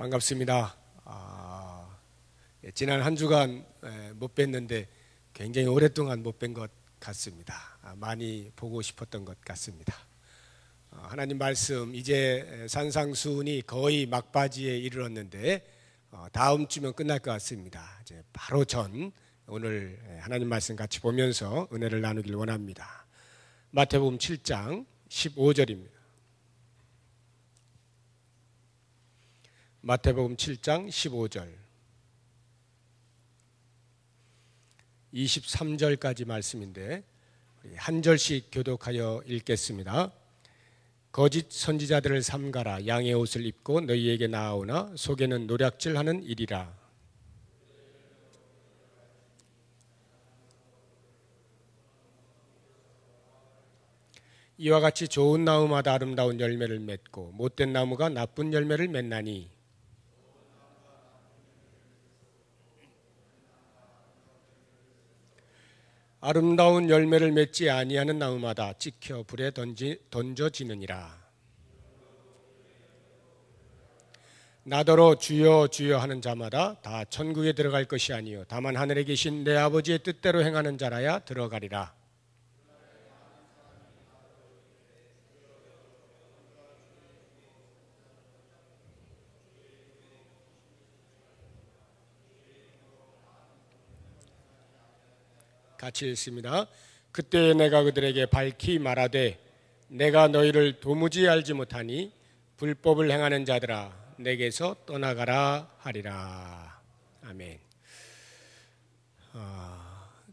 반갑습니다. 지난 한 주간 못 뵀는데 굉장히 오랫동안 못 뵌 것 같습니다. 많이 보고 싶었던 것 같습니다. 하나님 말씀 이제 산상수훈이 거의 막바지에 이르렀는데 다음 주면 끝날 것 같습니다. 이제 바로 오늘 하나님 말씀 같이 보면서 은혜를 나누길 원합니다. 마태복음 7장 15절입니다. 마태복음 7장 15절 23절까지 말씀인데 한 절씩 교독하여 읽겠습니다. 거짓 선지자들을 삼가라. 양의 옷을 입고 너희에게 나아오나 속에는 노략질하는 일이라. 이와 같이 좋은 나무마다 아름다운 열매를 맺고 못된 나무가 나쁜 열매를 맺나니 아름다운 열매를 맺지 아니하는 나무마다 찍혀 불에 던져지느니라. 나더러 주여 주여 하는 자마다 다 천국에 들어갈 것이 아니요 다만 하늘에 계신 내 아버지의 뜻대로 행하는 자라야 들어가리라. 같이 읽습니다. 그때 내가 그들에게 밝히 말하되 내가 너희를 도무지 알지 못하니 불법을 행하는 자들아 내게서 떠나가라 하리라. 아멘.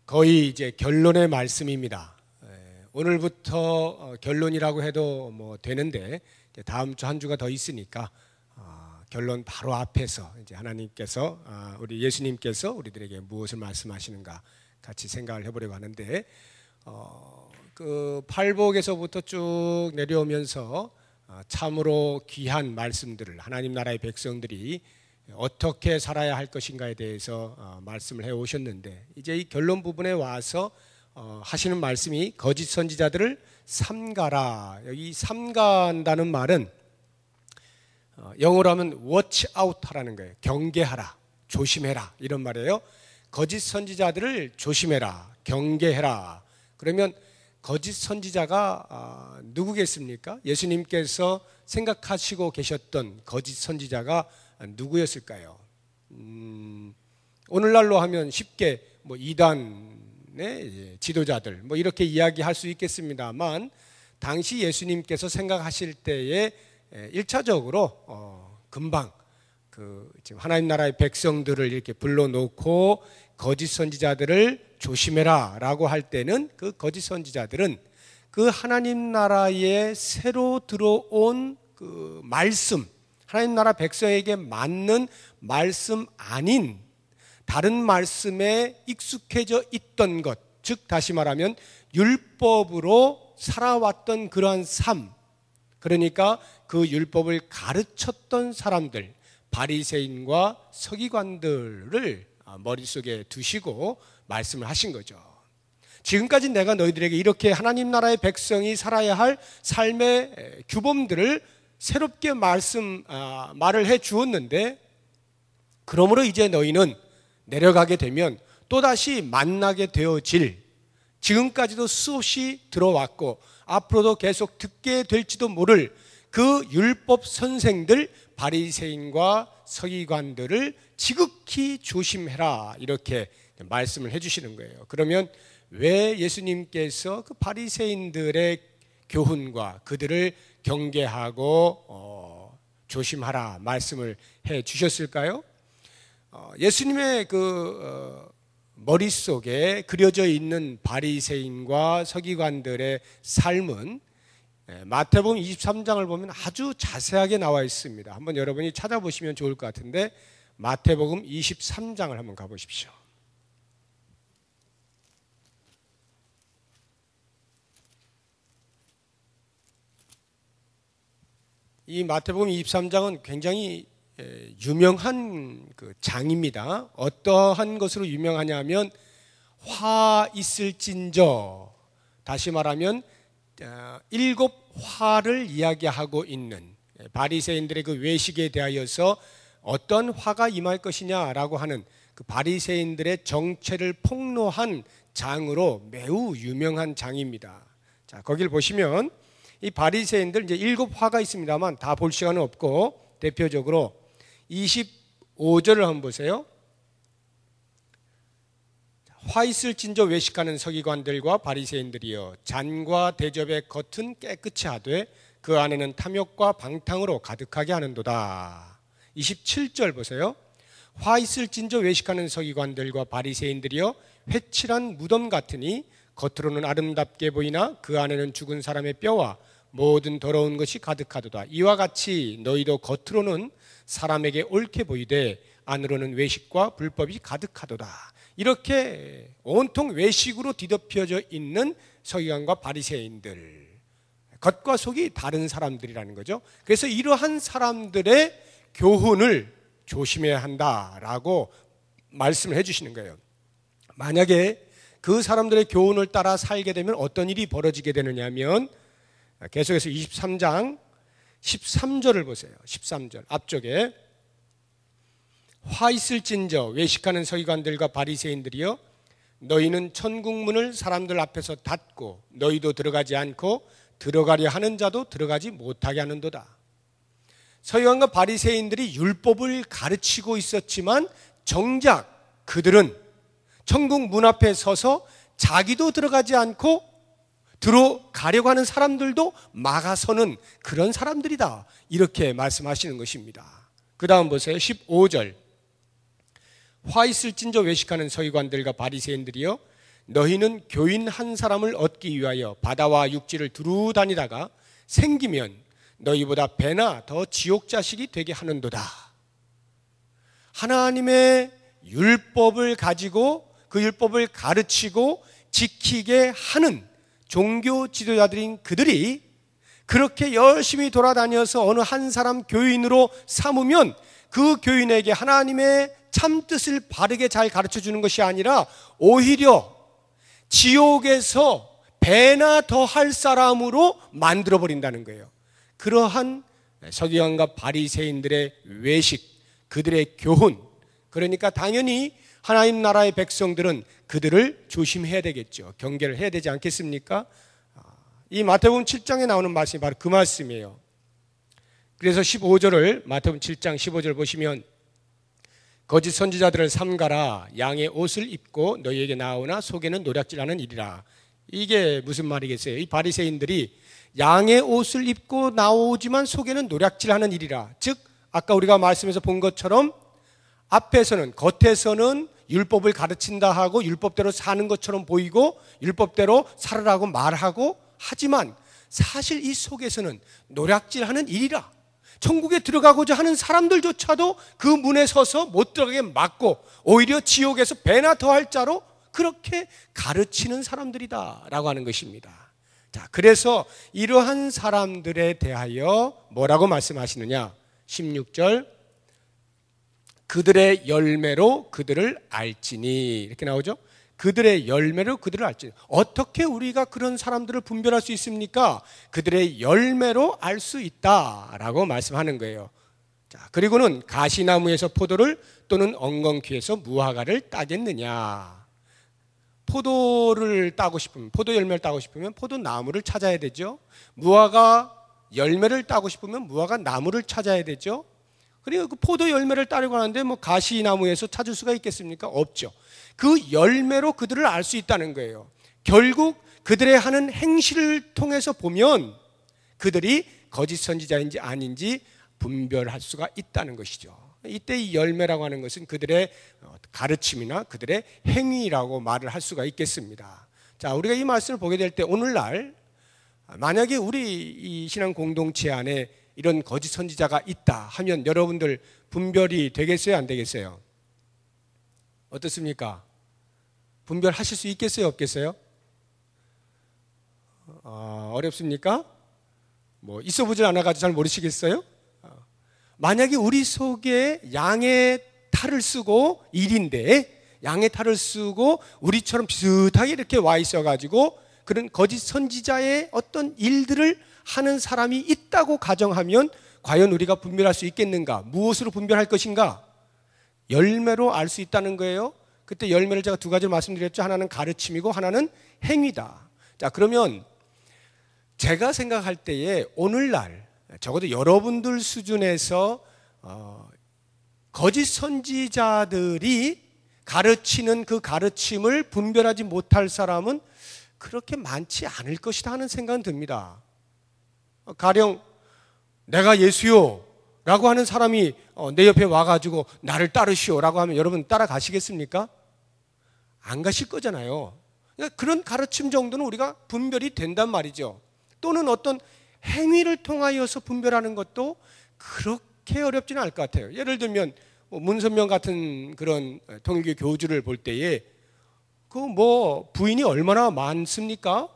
거의 이제 결론의 말씀입니다. 오늘부터 결론이라고 해도 뭐 되는데 다음 주 한 주가 더 있으니까 결론 바로 앞에서 이제 하나님께서 우리 예수님께서 우리들에게 무엇을 말씀하시는가 같이 생각을 해보려고 하는데 그 팔복에서부터 쭉 내려오면서 참으로 귀한 말씀들을 하나님 나라의 백성들이 어떻게 살아야 할 것인가에 대해서 말씀을 해오셨는데 이제 이 결론 부분에 와서 하시는 말씀이 거짓 선지자들을 삼가라. 여기 삼가한다는 말은 영어로 하면 watch out 하라는 거예요. 경계하라, 조심해라 이런 말이에요. 거짓 선지자들을 조심해라, 경계해라. 그러면 거짓 선지자가 누구겠습니까? 예수님께서 생각하시고 계셨던 거짓 선지자가 누구였을까요? 오늘날로 하면 쉽게 뭐 이단의 지도자들 뭐 이렇게 이야기할 수 있겠습니다만 당시 예수님께서 생각하실 때에 1차적으로 금방 지금 하나님 나라의 백성들을 이렇게 불러놓고 거짓 선지자들을 조심해라 라고 할 때는 그 거짓 선지자들은 그 하나님 나라에 새로 들어온 그 말씀, 하나님 나라 백성에게 맞는 말씀 아닌 다른 말씀에 익숙해져 있던 것, 즉 다시 말하면 율법으로 살아왔던 그러한 삶, 그러니까 그 율법을 가르쳤던 사람들, 바리새인과 서기관들을 머릿속에 두시고 말씀을 하신 거죠. 지금까지 내가 너희들에게 이렇게 하나님 나라의 백성이 살아야 할 삶의 규범들을 새롭게 말을 해 주었는데 그러므로 이제 너희는 내려가게 되면 또다시 만나게 되어질 지금까지도 수없이 들어왔고 앞으로도 계속 듣게 될지도 모를 그 율법 선생들 바리새인과 서기관들을 지극히 조심해라 이렇게 말씀을 해주시는 거예요. 그러면 왜 예수님께서 그 바리새인들의 교훈과 그들을 경계하고 조심하라 말씀을 해 주셨을까요? 예수님의 머릿속에 그려져 있는 바리새인과 서기관들의 삶은 마태복음 23장을 보면 아주 자세하게 나와 있습니다. 한번 여러분이 찾아보시면 좋을 것 같은데 마태복음 23장을 한번 가보십시오. 이 마태복음 23장은 굉장히 유명한 그 장입니다. 어떠한 것으로 유명하냐면 화 있을진저, 다시 말하면 7 화를 이야기하고 있는 바리새인들의 그 외식에 대하여서 어떤 화가 임할 것이냐라고 하는 그 바리새인들의 정체를 폭로한 장으로 매우 유명한 장입니다. 자, 거기를 보시면 이 바리새인들 이제 7화가 있습니다만 다 볼 시간은 없고 대표적으로 25절을 한번 보세요. 화 있을진저 외식하는 서기관들과 바리새인들이여 잔과 대접의 겉은 깨끗이 하되 그 안에는 탐욕과 방탕으로 가득하게 하는도다. 27절 보세요. 화 있을진저 외식하는 서기관들과 바리새인들이여 회칠한 무덤 같으니 겉으로는 아름답게 보이나 그 안에는 죽은 사람의 뼈와 모든 더러운 것이 가득하도다. 이와 같이 너희도 겉으로는 사람에게 옳게 보이되 안으로는 외식과 불법이 가득하도다. 이렇게 온통 외식으로 뒤덮여져 있는 서기관과 바리새인들, 겉과 속이 다른 사람들이라는 거죠. 그래서 이러한 사람들의 교훈을 조심해야 한다라고 말씀을 해주시는 거예요. 만약에 그 사람들의 교훈을 따라 살게 되면 어떤 일이 벌어지게 되느냐 하면 계속해서 23장 13절을 보세요. 13절 앞쪽에 화 있을진저 외식하는 서기관들과 바리새인들이여 너희는 천국문을 사람들 앞에서 닫고 너희도 들어가지 않고 들어가려 하는 자도 들어가지 못하게 하는도다. 서기관과 바리새인들이 율법을 가르치고 있었지만 정작 그들은 천국 문 앞에 서서 자기도 들어가지 않고 들어가려고 하는 사람들도 막아서는 그런 사람들이다. 이렇게 말씀하시는 것입니다. 그 다음 보세요. 15절 화 있을진저 외식하는 서기관들과 바리새인들이여 너희는 교인 한 사람을 얻기 위하여 바다와 육지를 두루 다니다가 생기면 너희보다 배나 더 지옥 자식이 되게 하는도다. 하나님의 율법을 가지고 그 율법을 가르치고 지키게 하는 종교 지도자들인 그들이 그렇게 열심히 돌아다녀서 어느 한 사람 교인으로 삼으면 그 교인에게 하나님의 참뜻을 바르게 잘 가르쳐 주는 것이 아니라 오히려 지옥에서 배나 더 할 사람으로 만들어 버린다는 거예요. 그러한 서기관과 바리새인들의 외식, 그들의 교훈, 그러니까 당연히 하나님 나라의 백성들은 그들을 조심해야 되겠죠. 경계를 해야 되지 않겠습니까? 이 마태복음 7장에 나오는 말씀이 바로 그 말씀이에요. 그래서 15절을 마태복음 7장 15절 보시면 거짓 선지자들을 삼가라 양의 옷을 입고 너희에게 나오나 속에는 노략질하는 일이라. 이게 무슨 말이겠어요? 이 바리새인들이 양의 옷을 입고 나오지만 속에는 노략질하는 일이라. 즉 아까 우리가 말씀에서 본 것처럼 앞에서는 겉에서는 율법을 가르친다 하고 율법대로 사는 것처럼 보이고 율법대로 살으라고 말하고 하지만 사실 이 속에서는 노략질하는 일이라. 천국에 들어가고자 하는 사람들조차도 그 문에 서서 못 들어가게 막고 오히려 지옥에서 배나 더할 자로 그렇게 가르치는 사람들이다 라고 하는 것입니다. 자, 그래서 이러한 사람들에 대하여 뭐라고 말씀하시느냐? 16절 그들의 열매로 그들을 알지니 이렇게 나오죠. 그들의 열매로 그들을 알지니. 어떻게 우리가 그런 사람들을 분별할 수 있습니까? 그들의 열매로 알 수 있다라고 말씀하는 거예요. 자, 그리고는 가시나무에서 포도를 또는 엉겅퀴에서 무화과를 따겠느냐. 포도를 따고 싶으면, 포도 열매를 따고 싶으면 포도나무를 찾아야 되죠. 무화과 열매를 따고 싶으면 무화과 나무를 찾아야 되죠. 그리고 그 포도 열매를 따려고 하는데 뭐 가시나무에서 찾을 수가 있겠습니까? 없죠. 그 열매로 그들을 알 수 있다는 거예요. 결국 그들의 하는 행실을 통해서 보면 그들이 거짓 선지자인지 아닌지 분별할 수가 있다는 것이죠. 이때 이 열매라고 하는 것은 그들의 가르침이나 그들의 행위라고 말을 할 수가 있겠습니다. 자, 우리가 이 말씀을 보게 될 때 오늘날 만약에 우리 이 신앙 공동체 안에 이런 거짓 선지자가 있다 하면 여러분들 분별이 되겠어요? 안 되겠어요? 어떻습니까? 분별하실 수 있겠어요? 없겠어요? 어렵습니까? 뭐 있어 보질 않아가지고 잘 모르시겠어요? 만약에 우리 속에 양의 탈을 쓰고 일인데 양의 탈을 쓰고 우리처럼 비슷하게 이렇게 와 있어가지고 그런 거짓 선지자의 어떤 일들을 하는 사람이 있다고 가정하면 과연 우리가 분별할 수 있겠는가? 무엇으로 분별할 것인가? 열매로 알 수 있다는 거예요. 그때 열매를 제가 두 가지를 말씀드렸죠. 하나는 가르침이고 하나는 행위다. 자, 그러면 제가 생각할 때에 오늘날 적어도 여러분들 수준에서 거짓 선지자들이 가르치는 그 가르침을 분별하지 못할 사람은 그렇게 많지 않을 것이다 하는 생각은 듭니다. 가령 내가 예수요 라고 하는 사람이 내 옆에 와가지고 나를 따르시오 라고 하면 여러분 따라가시겠습니까? 안 가실 거잖아요. 그러니까 그런 가르침 정도는 우리가 분별이 된단 말이죠. 또는 어떤 행위를 통하여서 분별하는 것도 그렇게 어렵지는 않을 것 같아요. 예를 들면 문선명 같은 그런 통일교 교주를 볼 때에 그 부인이 얼마나 많습니까?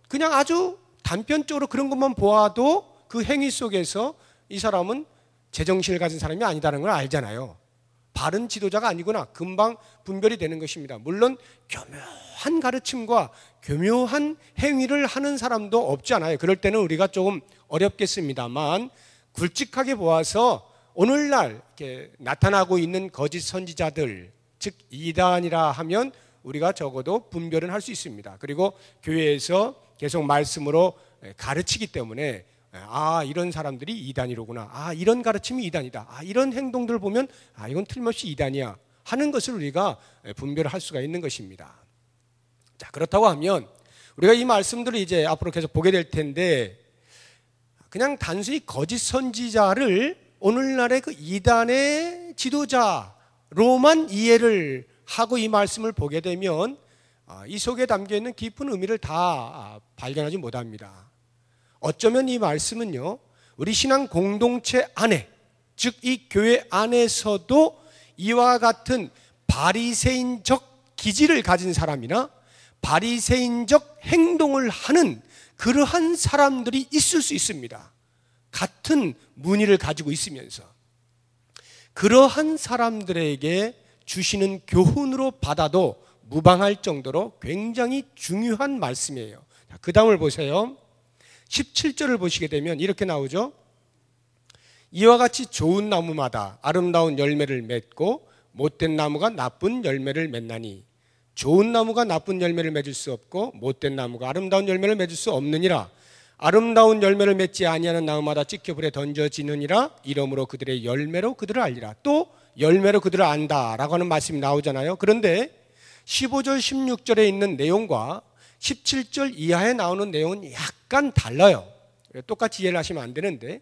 그냥 아주 단편적으로 그런 것만 보아도 그 행위 속에서 이 사람은 제정신을 가진 사람이 아니다는 걸 알잖아요. 바른 지도자가 아니구나. 금방 분별이 되는 것입니다. 물론 교묘한 가르침과 교묘한 행위를 하는 사람도 없지 않아요. 그럴 때는 우리가 조금 어렵겠습니다만 굵직하게 보아서 오늘날 이렇게 나타나고 있는 거짓 선지자들, 즉 이단이라 하면 우리가 적어도 분별은 할 수 있습니다. 그리고 교회에서 계속 말씀으로 가르치기 때문에 이런 사람들이 이단이로구나. 이런 가르침이 이단이다. 이런 행동들 보면 이건 틀림없이 이단이야 하는 것을 우리가 분별할 수가 있는 것입니다. 자, 그렇다고 하면 우리가 이 말씀들을 이제 앞으로 계속 보게 될 텐데 그냥 단순히 거짓 선지자를 오늘날의 그 이단의 지도자로만 이해를 하고 이 말씀을 보게 되면 이 속에 담겨있는 깊은 의미를 다 발견하지 못합니다. 어쩌면 이 말씀은요, 우리 신앙 공동체 안에, 즉 이 교회 안에서도 이와 같은 바리새인적 기질을 가진 사람이나 바리새인적 행동을 하는 그러한 사람들이 있을 수 있습니다. 같은 문의를 가지고 있으면서 그러한 사람들에게 주시는 교훈으로 받아도 무방할 정도로 굉장히 중요한 말씀이에요. 그 다음을 보세요. 17절을 보시게 되면 이렇게 나오죠. 이와 같이 좋은 나무마다 아름다운 열매를 맺고 못된 나무가 나쁜 열매를 맺나니 좋은 나무가 나쁜 열매를 맺을 수 없고 못된 나무가 아름다운 열매를 맺을 수 없느니라. 아름다운 열매를 맺지 아니하는 나무마다 찢겨 불에 던져지느니라. 이러므로 그들의 열매로 그들을 알리라. 또 열매로 그들을 안다라고 하는 말씀이 나오잖아요. 그런데 15절 16절에 있는 내용과 17절 이하에 나오는 내용은 약간 달라요. 똑같이 이해를 하시면 안 되는데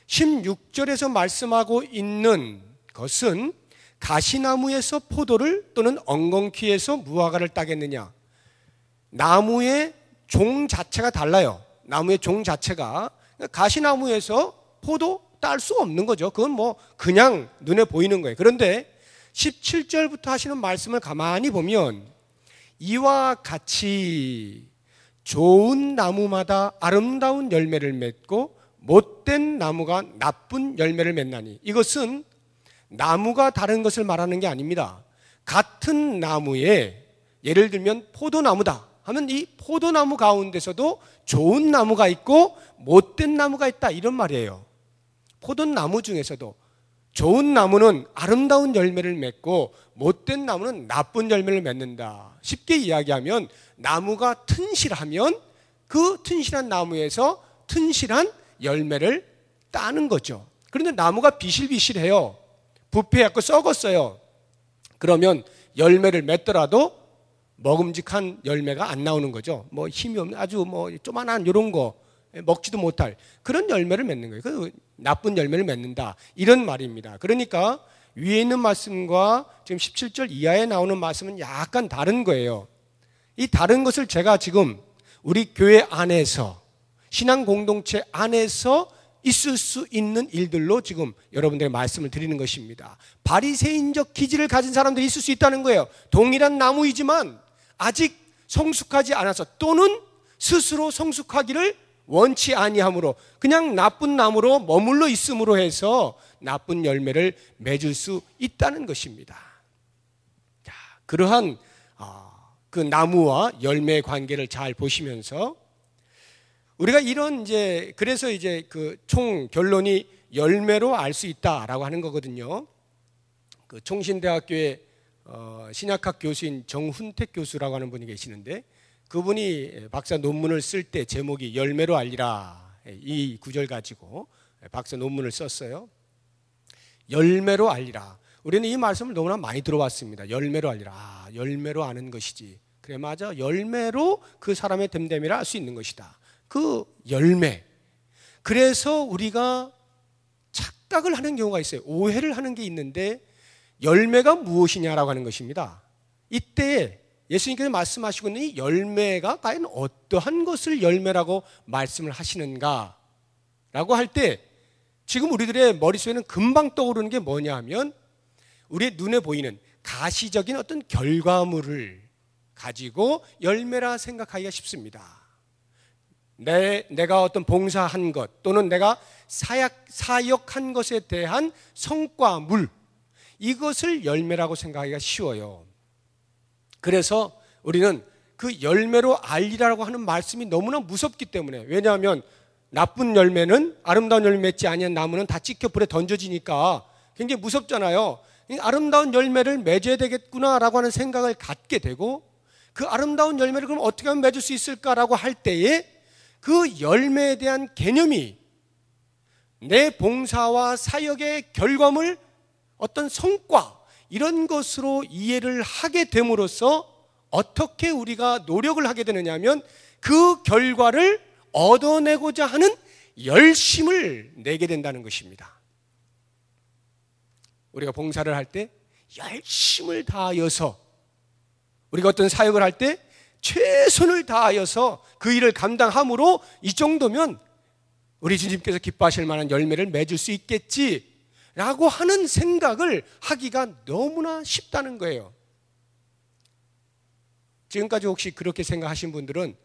16절에서 말씀하고 있는 것은 가시나무에서 포도를 또는 엉겅퀴에서 무화과를 따겠느냐. 나무의 종 자체가 달라요. 나무의 종 자체가 가시나무에서 포도 딸 수 없는 거죠. 그건 그냥 눈에 보이는 거예요. 그런데 17절부터 하시는 말씀을 가만히 보면 이와 같이 좋은 나무마다 아름다운 열매를 맺고 못된 나무가 나쁜 열매를 맺나니, 이것은 나무가 다른 것을 말하는 게 아닙니다. 같은 나무에 예를 들면 포도나무다 하면 이 포도나무 가운데서도 좋은 나무가 있고 못된 나무가 있다, 이런 말이에요. 포도나무 중에서도 좋은 나무는 아름다운 열매를 맺고 못된 나무는 나쁜 열매를 맺는다. 쉽게 이야기하면 나무가 튼실하면 그 튼실한 나무에서 튼실한 열매를 따는 거죠. 그런데 나무가 비실비실해요. 부패하고 썩었어요. 그러면 열매를 맺더라도 먹음직한 열매가 안 나오는 거죠. 힘이 없는 아주 조만한 이런 거 먹지도 못할 그런 열매를 맺는 거예요. 그 나쁜 열매를 맺는다, 이런 말입니다. 그러니까 위에 있는 말씀과 지금 17절 이하에 나오는 말씀은 약간 다른 거예요. 이 다른 것을 제가 지금 우리 교회 안에서 신앙 공동체 안에서 있을 수 있는 일들로 지금 여러분들의 말씀을 드리는 것입니다. 바리새인적 기질을 가진 사람들이 있을 수 있다는 거예요. 동일한 나무이지만 아직 성숙하지 않아서 또는 스스로 성숙하기를 원치 아니함으로 그냥 나쁜 나무로 머물러 있음으로 해서 나쁜 열매를 맺을 수 있다는 것입니다. 자, 그러한 그 나무와 열매의 관계를 잘 보시면서 우리가 이런 그래서 그 총 결론이 열매로 알 수 있다라고 하는 거거든요. 그 총신대학교의 신약학 교수인 정훈택 교수라고 하는 분이 계시는데, 그분이 박사 논문을 쓸 때 제목이 열매로 알리라, 이 구절 가지고 박사 논문을 썼어요. 열매로 알리라. 우리는 이 말씀을 너무나 많이 들어왔습니다. 열매로 알리라. 열매로 아는 것이지. 그래, 맞아. 열매로 그 사람의 됨됨이를 알 수 있는 것이다. 그 열매. 그래서 우리가 착각을 하는 경우가 있어요. 오해를 하는 게 있는데, 열매가 무엇이냐라고 하는 것입니다. 이때 예수님께서 말씀하시고 있는 이 열매가 과연 어떠한 것을 열매라고 말씀을 하시는가 라고 할 때, 지금 우리들의 머릿속에는 금방 떠오르는 게 뭐냐 하면, 우리의 눈에 보이는 가시적인 어떤 결과물을 가지고 열매라 생각하기가 쉽습니다. 내가 어떤 봉사한 것, 또는 내가 사역한 것에 대한 성과물, 이것을 열매라고 생각하기가 쉬워요. 그래서 우리는 그 열매로 알리라고 하는 말씀이 너무나 무섭기 때문에, 왜냐하면 나쁜 열매는 아름다운 열매 맺지 아니한 나무는 다 찢겨 불에 던져지니까 굉장히 무섭잖아요. 아름다운 열매를 맺어야 되겠구나라고 하는 생각을 갖게 되고, 그 아름다운 열매를 그럼 어떻게 하면 맺을 수 있을까라고 할 때에 그 열매에 대한 개념이 내 봉사와 사역의 결과물, 어떤 성과, 이런 것으로 이해를 하게 됨으로써 어떻게 우리가 노력을 하게 되느냐 하면, 그 결과를 얻어내고자 하는 열심을 내게 된다는 것입니다. 우리가 봉사를 할 때 열심을 다하여서, 우리가 어떤 사역을 할 때 최선을 다하여서 그 일을 감당함으로 이 정도면 우리 주님께서 기뻐하실 만한 열매를 맺을 수 있겠지라고 하는 생각을 하기가 너무나 쉽다는 거예요. 지금까지 혹시 그렇게 생각하신 분들은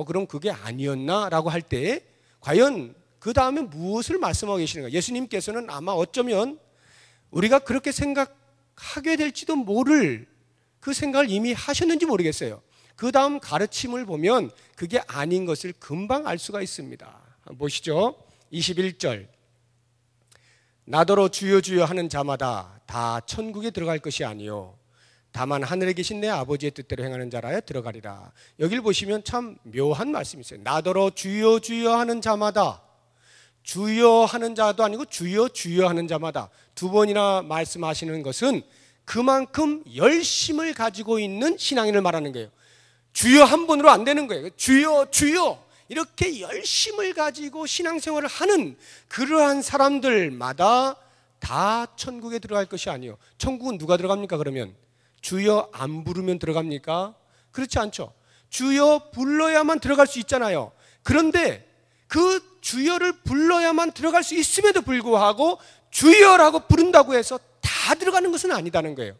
그럼 그게 아니었나? 라고 할 때 과연 그 다음에 무엇을 말씀하고 계시는가? 예수님께서는 아마 어쩌면 우리가 그렇게 생각하게 될지도 모를 그 생각을 이미 하셨는지 모르겠어요. 그 다음 가르침을 보면 그게 아닌 것을 금방 알 수가 있습니다. 보시죠. 21절. 나더러 주여 주여 하는 자마다 다 천국에 들어갈 것이 아니요 다만 하늘에 계신 내 아버지의 뜻대로 행하는 자라야 들어가리라. 여기를 보시면 참 묘한 말씀이 있어요. 나더러 주여 주여 하는 자마다, 주여 하는 자도 아니고 주여 주여 하는 자마다, 두 번이나 말씀하시는 것은 그만큼 열심을 가지고 있는 신앙인을 말하는 거예요. 주여 한 번으로 안 되는 거예요. 주여 주여 이렇게 열심을 가지고 신앙생활을 하는 그러한 사람들마다 다 천국에 들어갈 것이 아니에요. 천국은 누가 들어갑니까? 그러면 주여 안 부르면 들어갑니까? 그렇지 않죠. 주여 불러야만 들어갈 수 있잖아요. 그런데 그 주여를 불러야만 들어갈 수 있음에도 불구하고 주여라고 부른다고 해서 다 들어가는 것은 아니다는 거예요.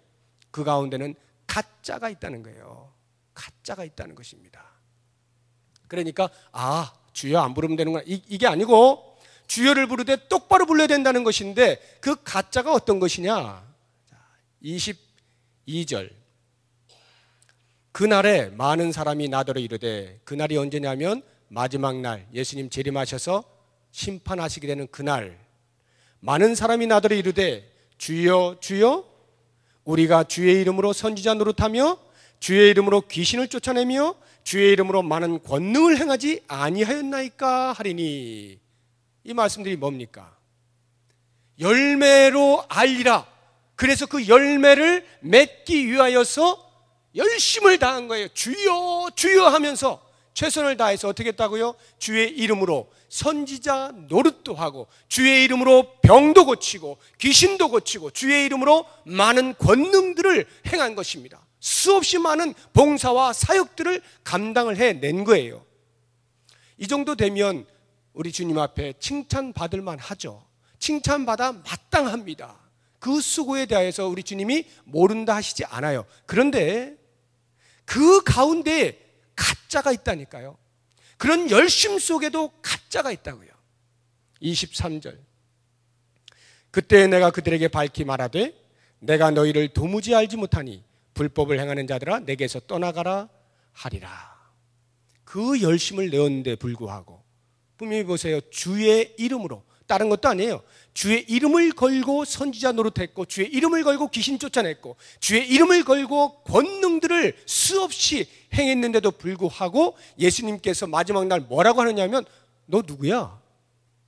그 가운데는 가짜가 있다는 거예요. 가짜가 있다는 것입니다. 그러니까 주여 안 부르면 되는구나, 이게 아니고 주여를 부르되 똑바로 불러야 된다는 것인데, 그 가짜가 어떤 것이냐. 22절. 그날에 많은 사람이 나더러 이르되, 그날이 언제냐면 마지막 날, 예수님 재림하셔서 심판하시게 되는 그날, 많은 사람이 나더러 이르되 주여 주여 우리가 주의 이름으로 선지자 노릇하며 주의 이름으로 귀신을 쫓아내며 주의 이름으로 많은 권능을 행하지 아니하였나이까 하리니. 이 말씀들이 뭡니까? 열매로 알리라. 그래서 그 열매를 맺기 위하여서 열심을 다한 거예요. 주여 주여 하면서 최선을 다해서 어떻게 했다고요? 주의 이름으로 선지자 노릇도 하고, 주의 이름으로 병도 고치고 귀신도 고치고 주의 이름으로 많은 권능들을 행한 것입니다. 수없이 많은 봉사와 사역들을 감당을 해낸 거예요. 이 정도 되면 우리 주님 앞에 칭찬받을 만하죠. 칭찬받아 마땅합니다. 그 수고에 대해서 우리 주님이 모른다 하시지 않아요. 그런데 그 가운데 가짜가 있다니까요. 그런 열심 속에도 가짜가 있다고요. 23절. 그때 내가 그들에게 밝히 말하되 내가 너희를 도무지 알지 못하니 불법을 행하는 자들아 내게서 떠나가라 하리라. 그 열심을 내었는데 불구하고 분명히 보세요. 주의 이름으로, 다른 것도 아니에요. 주의 이름을 걸고 선지자 노릇했고, 주의 이름을 걸고 귀신 쫓아냈고, 주의 이름을 걸고 권능들을 수없이 행했는데도 불구하고 예수님께서 마지막 날 뭐라고 하느냐면, 너 누구야?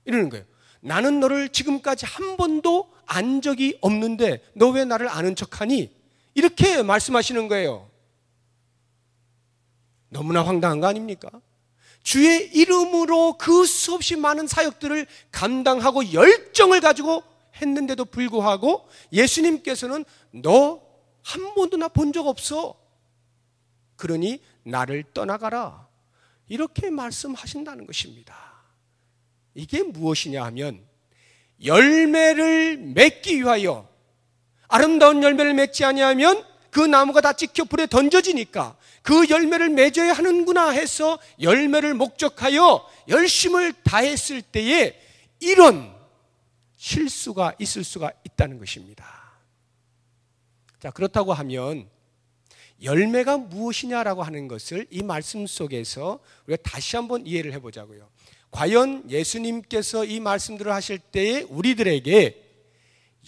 이러는 거예요. 나는 너를 지금까지 한 번도 안 적이 없는데 너 왜 나를 아는 척하니? 이렇게 말씀하시는 거예요. 너무나 황당한 거 아닙니까? 주의 이름으로 그 수없이 많은 사역들을 감당하고 열정을 가지고 했는데도 불구하고 예수님께서는 너 한 번도 나 본 적 없어. 그러니 나를 떠나가라. 이렇게 말씀하신다는 것입니다. 이게 무엇이냐 하면 열매를 맺기 위하여, 아름다운 열매를 맺지 아니하면 그 나무가 다 찍혀 불에 던져지니까 그 열매를 맺어야 하는구나 해서 열매를 목적하여 열심을 다했을 때에 이런 실수가 있을 수가 있다는 것입니다. 자, 그렇다고 하면 열매가 무엇이냐라고 하는 것을 이 말씀 속에서 우리가 다시 한번 이해를 해보자고요. 과연 예수님께서 이 말씀들을 하실 때에 우리들에게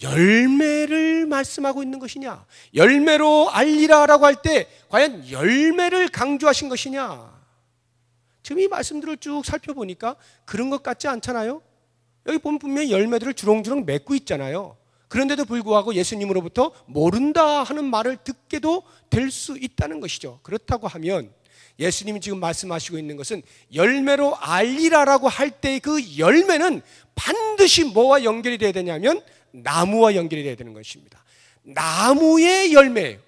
열매를 말씀하고 있는 것이냐, 열매로 알리라라고 할 때 과연 열매를 강조하신 것이냐, 지금 이 말씀들을 쭉 살펴보니까 그런 것 같지 않잖아요. 여기 보면 분명히 열매들을 주렁주렁 맺고 있잖아요. 그런데도 불구하고 예수님으로부터 모른다 하는 말을 듣게도 될 수 있다는 것이죠. 그렇다고 하면 예수님이 지금 말씀하시고 있는 것은 열매로 알리라라고 할 때 그 열매는 반드시 뭐와 연결이 돼야 되냐면 나무와 연결이 돼야 되는 것입니다. 나무의 열매예요.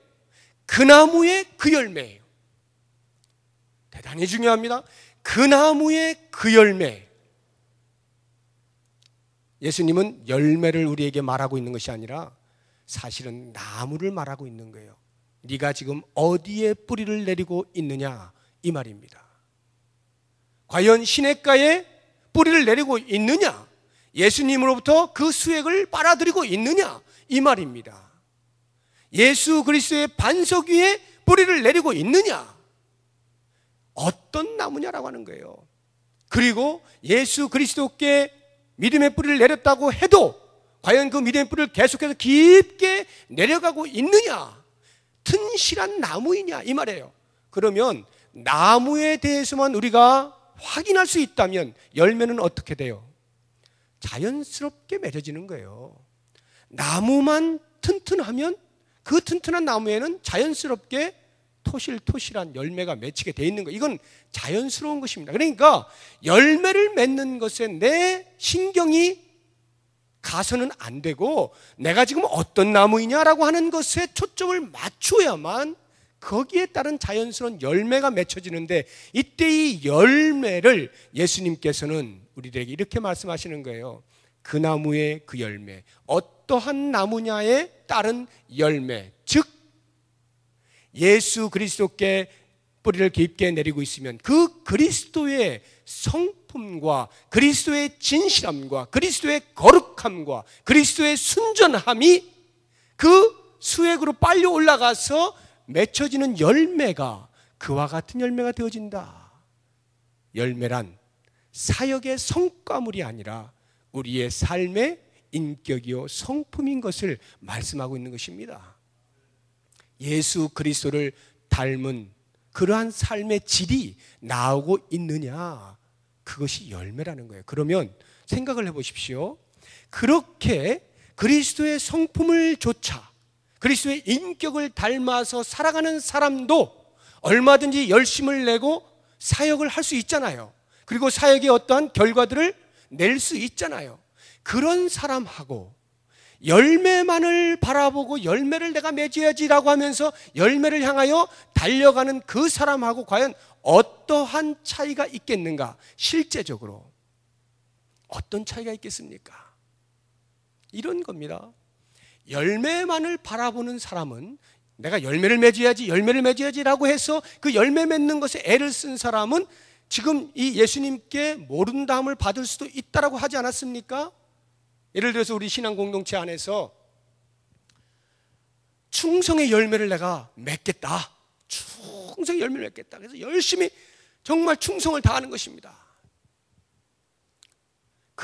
그 나무의 그 열매예요. 대단히 중요합니다. 그 나무의 그 열매. 예수님은 열매를 우리에게 말하고 있는 것이 아니라 사실은 나무를 말하고 있는 거예요. 네가 지금 어디에 뿌리를 내리고 있느냐, 이 말입니다. 과연 시냇가에 뿌리를 내리고 있느냐, 예수님으로부터 그 수액을 빨아들이고 있느냐, 이 말입니다. 예수 그리스도의 반석 위에 뿌리를 내리고 있느냐, 어떤 나무냐라고 하는 거예요. 그리고 예수 그리스도께 믿음의 뿌리를 내렸다고 해도 과연 그 믿음의 뿌리를 계속해서 깊게 내려가고 있느냐, 튼실한 나무이냐, 이 말이에요. 그러면 나무에 대해서만 우리가 확인할 수 있다면 열매는 어떻게 돼요? 자연스럽게 맺어지는 거예요. 나무만 튼튼하면 그 튼튼한 나무에는 자연스럽게 토실토실한 열매가 맺히게 돼 있는 거예요. 이건 자연스러운 것입니다. 그러니까 열매를 맺는 것에 내 신경이 가서는 안 되고 내가 지금 어떤 나무이냐라고 하는 것에 초점을 맞춰야만 거기에 따른 자연스러운 열매가 맺혀지는데, 이때 이 열매를 예수님께서는 우리들에게 이렇게 말씀하시는 거예요. 그 나무의 그 열매, 어떠한 나무냐에 따른 열매, 즉 예수 그리스도께 뿌리를 깊게 내리고 있으면 그 그리스도의 성품과 그리스도의 진실함과 그리스도의 거룩함과 그리스도의 순전함이 그 수액으로 빨리 올라가서 맺혀지는 열매가 그와 같은 열매가 되어진다. 열매란 사역의 성과물이 아니라 우리의 삶의 인격이요 성품인 것을 말씀하고 있는 것입니다. 예수 그리스도를 닮은 그러한 삶의 질이 나오고 있느냐, 그것이 열매라는 거예요. 그러면 생각을 해보십시오. 그렇게 그리스도의 성품을 조차 그리스도의 인격을 닮아서 살아가는 사람도 얼마든지 열심을 내고 사역을 할 수 있잖아요. 그리고 사역의 어떠한 결과들을 낼 수 있잖아요. 그런 사람하고 열매만을 바라보고 열매를 내가 맺어야지라고 하면서 열매를 향하여 달려가는 그 사람하고 과연 어떠한 차이가 있겠는가? 실제적으로 어떤 차이가 있겠습니까? 이런 겁니다. 열매만을 바라보는 사람은 내가 열매를 맺어야지라고 해서 그 열매 맺는 것에 애를 쓴 사람은 지금 이 예수님께 모른다함을 받을 수도 있다라고 하지 않았습니까? 예를 들어서 우리 신앙 공동체 안에서 충성의 열매를 내가 맺겠다, 충성의 열매를 맺겠다, 그래서 열심히 정말 충성을 다하는 것입니다.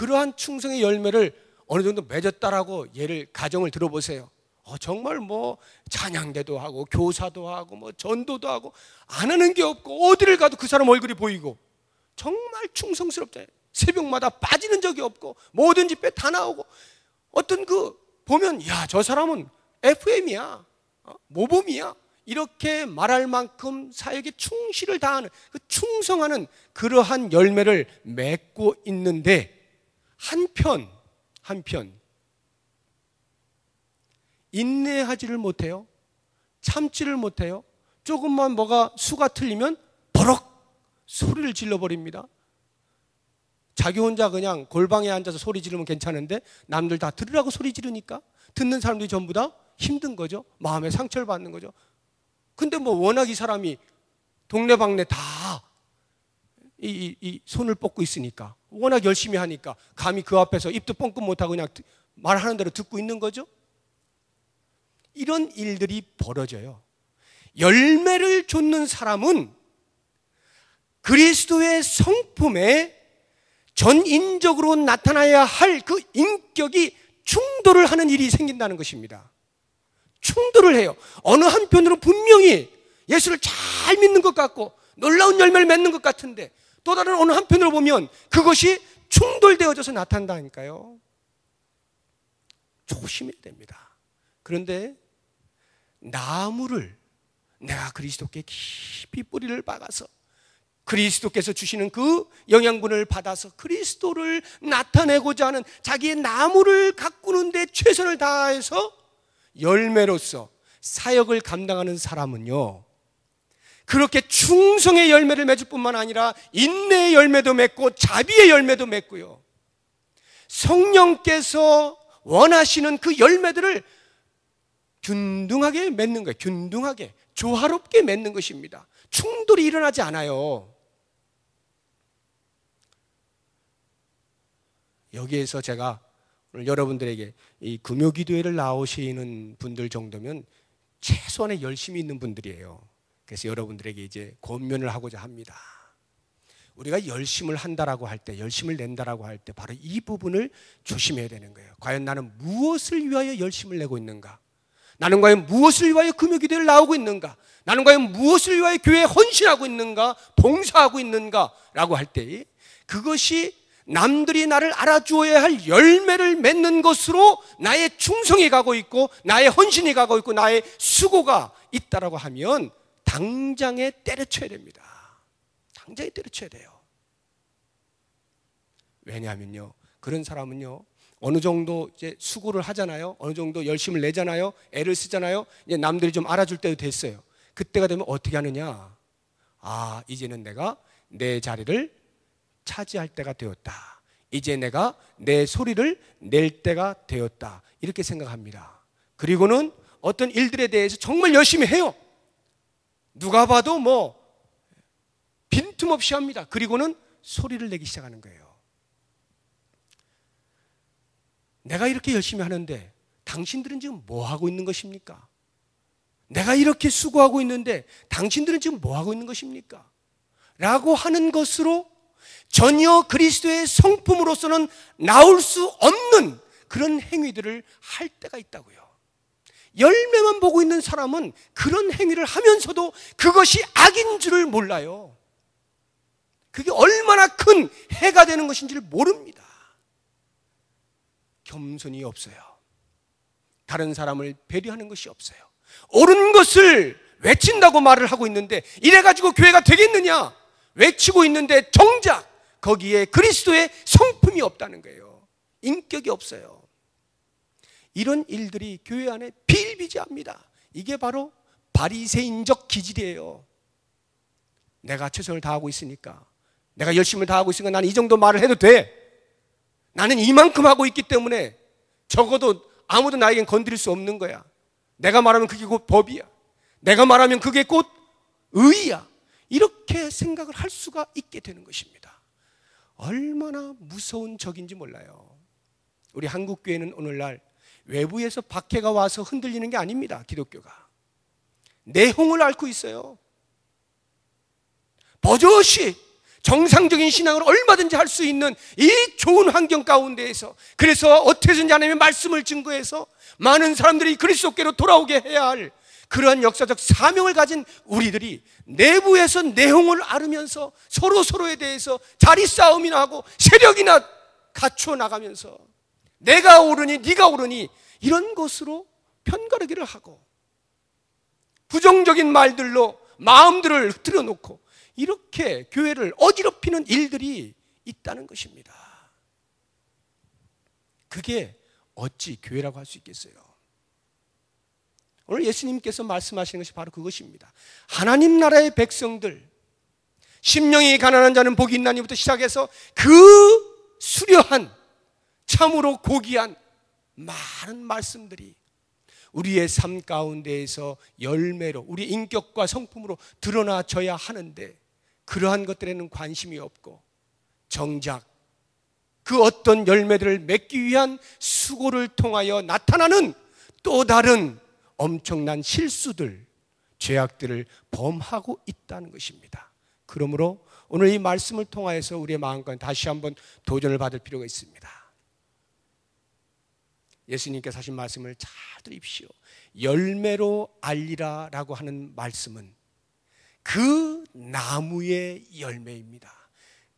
그러한 충성의 열매를 어느 정도 맺었다라고 가정을 들어보세요. 정말 뭐 찬양대도 하고 교사도 하고 뭐 전도도 하고 안 하는 게 없고 어디를 가도 그 사람 얼굴이 보이고 정말 충성스럽잖아요. 새벽마다 빠지는 적이 없고 모든 집회 다 나오고 어떤 보면 야, 저 사람은 FM이야, 모범이야, 이렇게 말할 만큼 사역에 충실을 다하는 충성하는 그러한 열매를 맺고 있는데 한편 인내하지를 못해요. 참지를 못해요. 조금만 뭐가 수가 틀리면 버럭 소리를 질러버립니다. 자기 혼자 그냥 골방에 앉아서 소리 지르면 괜찮은데 남들 다 들으라고 소리 지르니까 듣는 사람들이 전부 다 힘든 거죠. 마음에 상처를 받는 거죠. 근데 뭐 워낙 이 사람이 동네방네 다 이 손을 뻗고 있으니까 워낙 열심히 하니까 감히 그 앞에서 입도 뻥끗 못하고 그냥 말하는 대로 듣고 있는 거죠. 이런 일들이 벌어져요. 열매를 좇는 사람은 그리스도의 성품에 전인적으로 나타나야 할 그 인격이 충돌을 하는 일이 생긴다는 것입니다. 충돌을 해요. 어느 한편으로 분명히 예수를 잘 믿는 것 같고 놀라운 열매를 맺는 것 같은데 또 다른 어느 한편으로 보면 그것이 충돌되어져서 나타난다니까요. 조심해야 됩니다. 그런데 나무를 내가 그리스도께 깊이 뿌리를 박아서 그리스도께서 주시는 그 영양분을 받아서 그리스도를 나타내고자 하는 자기의 나무를 가꾸는 데 최선을 다해서 열매로서 사역을 감당하는 사람은요, 그렇게 충성의 열매를 맺을 뿐만 아니라 인내의 열매도 맺고 자비의 열매도 맺고요, 성령께서 원하시는 그 열매들을 균등하게 맺는 거예요. 균등하게, 조화롭게 맺는 것입니다. 충돌이 일어나지 않아요. 여기에서 제가 오늘 여러분들에게 이 금요기도회를 나오시는 분들 정도면 최소한의 열심히 있는 분들이에요. 그래서 여러분들에게 이제 권면을 하고자 합니다. 우리가 열심을 한다라고 할 때, 열심을 낸다라고 할 때 바로 이 부분을 조심해야 되는 거예요. 과연 나는 무엇을 위하여 열심을 내고 있는가? 나는 과연 무엇을 위하여 금요기도회를 나오고 있는가? 나는 과연 무엇을 위하여 교회에 헌신하고 있는가? 봉사하고 있는가? 라고 할 때 그것이 남들이 나를 알아주어야 할 열매를 맺는 것으로 나의 충성이 가고 있고 나의 헌신이 가고 있고 나의 수고가 있다라고 하면 당장에 때려쳐야 됩니다. 당장에 때려쳐야 돼요. 왜냐하면요, 그런 사람은요, 어느 정도 이제 수고를 하잖아요. 어느 정도 열심을 내잖아요. 애를 쓰잖아요. 이제 남들이 좀 알아줄 때도 됐어요. 그때가 되면 어떻게 하느냐? 아, 이제는 내가 내 자리를 차지할 때가 되었다. 이제 내가 내 소리를 낼 때가 되었다. 이렇게 생각합니다. 그리고는 어떤 일들에 대해서 정말 열심히 해요. 누가 봐도 뭐 빈틈없이 합니다. 그리고는 소리를 내기 시작하는 거예요. 내가 이렇게 열심히 하는데 당신들은 지금 뭐 하고 있는 것입니까? 내가 이렇게 수고하고 있는데 당신들은 지금 뭐 하고 있는 것입니까? 라고 하는 것으로 전혀 그리스도의 성품으로서는 나올 수 없는 그런 행위들을 할 때가 있다고요. 열매만 보고 있는 사람은 그런 행위를 하면서도 그것이 악인 줄을 몰라요. 그게 얼마나 큰 해가 되는 것인지를 모릅니다. 겸손이 없어요. 다른 사람을 배려하는 것이 없어요. 옳은 것을 외친다고 말을 하고 있는데 이래가지고 교회가 되겠느냐? 외치고 있는데 정작 거기에 그리스도의 성품이 없다는 거예요. 인격이 없어요. 이런 일들이 교회 안에 비일비재합니다. 이게 바로 바리새인적 기질이에요. 내가 최선을 다하고 있으니까, 내가 열심히 다하고 있으니까 나는 이 정도 말을 해도 돼. 나는 이만큼 하고 있기 때문에 적어도 아무도 나에겐 건드릴 수 없는 거야. 내가 말하면 그게 곧 법이야. 내가 말하면 그게 곧 의야. 이렇게 생각을 할 수가 있게 되는 것입니다. 얼마나 무서운 적인지 몰라요. 우리 한국교회는 오늘날 외부에서 박해가 와서 흔들리는 게 아닙니다. 기독교가 내홍을 앓고 있어요. 버젓이 정상적인 신앙을 얼마든지 할 수 있는 이 좋은 환경 가운데에서, 그래서 어떻게든지 하나님의 말씀을 증거해서 많은 사람들이 그리스도께로 돌아오게 해야 할 그러한 역사적 사명을 가진 우리들이 내부에서 내홍을 앓으면서 서로에 대해서 자리 싸움이나 하고 세력이나 갖추어 나가면서 내가 옳으니 네가 옳으니 이런 것으로 편가르기를 하고 부정적인 말들로 마음들을 흐트려 놓고 이렇게 교회를 어지럽히는 일들이 있다는 것입니다. 그게 어찌 교회라고 할 수 있겠어요? 오늘 예수님께서 말씀하시는 것이 바로 그것입니다. 하나님 나라의 백성들, 심령이 가난한 자는 복이 있나니부터 시작해서 그 수려한 참으로 고귀한 많은 말씀들이 우리의 삶 가운데에서 열매로 우리 인격과 성품으로 드러나져야 하는데 그러한 것들에는 관심이 없고 정작 그 어떤 열매들을 맺기 위한 수고를 통하여 나타나는 또 다른 엄청난 실수들, 죄악들을 범하고 있다는 것입니다. 그러므로 오늘 이 말씀을 통하여서 우리의 마음과 다시 한번 도전을 받을 필요가 있습니다. 예수님께서 하신 말씀을 잘 들으십시오. 열매로 알리라 라고 하는 말씀은 그 나무의 열매입니다.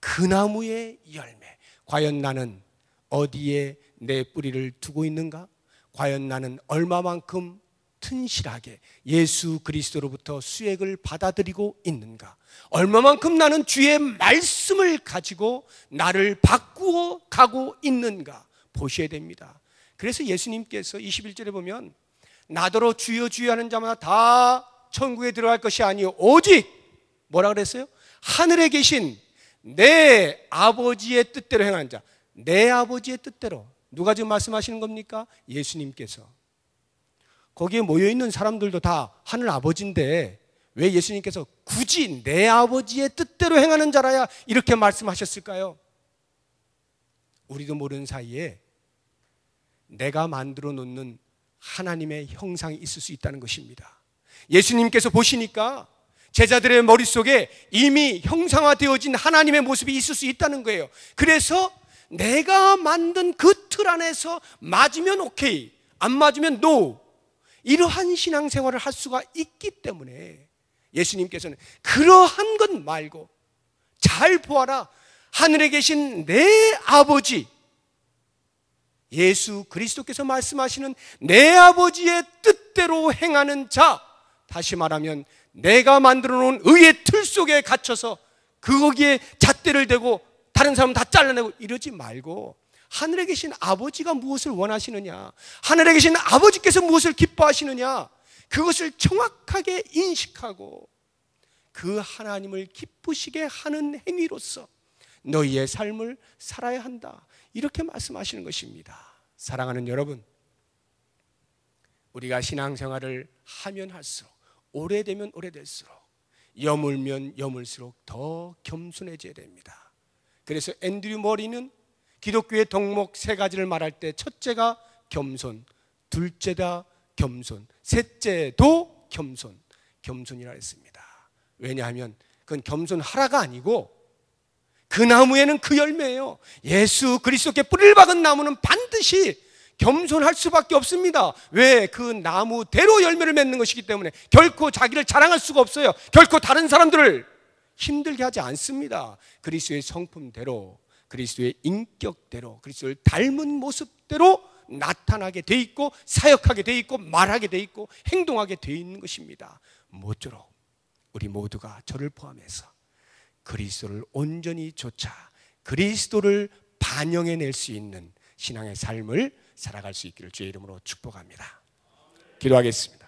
그 나무의 열매. 과연 나는 어디에 내 뿌리를 두고 있는가? 과연 나는 얼마만큼 튼실하게 예수 그리스도로부터 수액을 받아들이고 있는가? 얼마만큼 나는 주의 말씀을 가지고 나를 바꾸어 가고 있는가? 보셔야 됩니다. 그래서 예수님께서 21절에 보면 나더러 주여 주여 하는 자마다 다 천국에 들어갈 것이 아니요 오직 뭐라 그랬어요? 하늘에 계신 내 아버지의 뜻대로 행하는 자. 내 아버지의 뜻대로. 누가 지금 말씀하시는 겁니까? 예수님께서. 거기에 모여있는 사람들도 다 하늘 아버지인데 왜 예수님께서 굳이 내 아버지의 뜻대로 행하는 자라야 이렇게 말씀하셨을까요? 우리도 모르는 사이에 내가 만들어 놓는 하나님의 형상이 있을 수 있다는 것입니다. 예수님께서 보시니까 제자들의 머릿속에 이미 형상화되어진 하나님의 모습이 있을 수 있다는 거예요. 그래서 내가 만든 그 틀 안에서 맞으면 오케이, 안 맞으면 노, 이러한 신앙생활을 할 수가 있기 때문에 예수님께서는 그러한 것 말고 잘 보아라, 하늘에 계신 내 아버지 예수 그리스도께서 말씀하시는 내 아버지의 뜻대로 행하는 자, 다시 말하면 내가 만들어 놓은 의의 틀 속에 갇혀서 거기에 잣대를 대고 다른 사람 다 잘라내고 이러지 말고 하늘에 계신 아버지가 무엇을 원하시느냐, 하늘에 계신 아버지께서 무엇을 기뻐하시느냐, 그것을 정확하게 인식하고 그 하나님을 기쁘시게 하는 행위로서 너희의 삶을 살아야 한다, 이렇게 말씀하시는 것입니다. 사랑하는 여러분, 우리가 신앙생활을 하면 할수록, 오래되면 오래될수록, 여물면 여물수록 더 겸손해져야 됩니다. 그래서 앤드류 머리는 기독교의 덕목 세 가지를 말할 때 첫째가 겸손, 둘째가 겸손, 셋째도 겸손, 겸손이라 했습니다. 왜냐하면 그건 겸손하라가 아니고 그 나무에는 그 열매예요. 예수 그리스도께 뿌리를 박은 나무는 반드시 겸손할 수밖에 없습니다. 왜? 그 나무대로 열매를 맺는 것이기 때문에 결코 자기를 자랑할 수가 없어요. 결코 다른 사람들을 힘들게 하지 않습니다. 그리스도의 성품대로, 그리스도의 인격대로, 그리스도를 닮은 모습대로 나타나게 돼 있고 사역하게 돼 있고 말하게 돼 있고 행동하게 돼 있는 것입니다. 모쪼록 우리 모두가 저를 포함해서 그리스도를 온전히 좇아 그리스도를 반영해낼 수 있는 신앙의 삶을 살아갈 수 있기를 주의 이름으로 축복합니다. 기도하겠습니다.